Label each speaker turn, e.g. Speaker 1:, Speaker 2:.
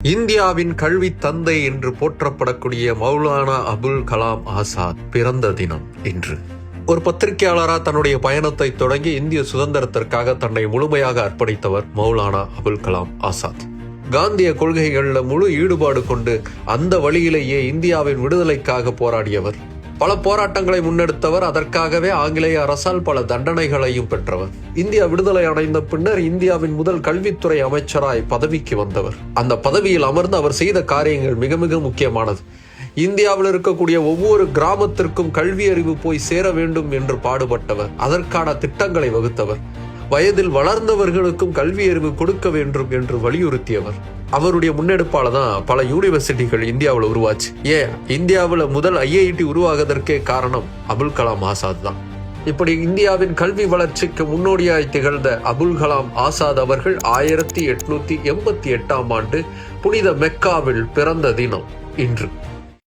Speaker 1: இந்தியாவின் கல்வி தந்தை என்று போற்றப்படக்கூடிய மௌலானா அபுல் கலாம் ஆசாத் பிறந்த தினம் இன்று. ஒரு பத்திரிகையாளராக தன்னுடைய பயணத்தை தொடங்கி இந்திய சுதந்திரத்திற்காக தன்னை முழுமையாக அர்ப்பணித்தவர் மௌலானா அபுல் கலாம் ஆசாத். காந்திய கொள்கைகளில் முழு ஈடுபாடு கொண்டு அந்த வழியிலேயே இந்தியாவின் விடுதலைக்காக போராடியவர். பல போராட்டங்களை முன்னெடுத்தவர். அதற்காகவே ஆங்கிலேய அரசால் பல தண்டனைகளையும் பெற்றவர். இந்தியா விடுதலை அடைந்த பின்னர் இந்தியாவின் முதல் கல்வித்துறை அமைச்சராய் பதவிக்கு வந்தவர். அந்த பதவியில் அமர்ந்து அவர் செய்த காரியங்கள் மிக மிக முக்கியமானது. இந்தியாவில் இருக்கக்கூடிய ஒவ்வொரு கிராமத்திற்கும் கல்வி அறிவு போய் சேர வேண்டும் என்று பாடுபட்டவர். அதற்கான திட்டங்களை வகுத்தவர். வயதில் வளர்ந்தவர்களுக்கும் கல்வி அறிவு கொடுக்க வேண்டும் என்று வலியுறுத்தியவர். அவருடைய முன்னெடுப்பால தான் பல யூனிவர்சிட்டிகள் இந்தியாவில் உருவாச்சு. இந்தியாவில் முதல் IIT உருவாகுவதற்கே காரணம் அபுல் கலாம் ஆசாத் தான். இப்படி இந்தியாவின் கல்வி வளர்ச்சிக்கு முன்னோடியாய் திகழ்ந்த அபுல் கலாம் ஆசாத் அவர்கள் 1888 புனித மெக்காவில் பிறந்த தினம் இன்று.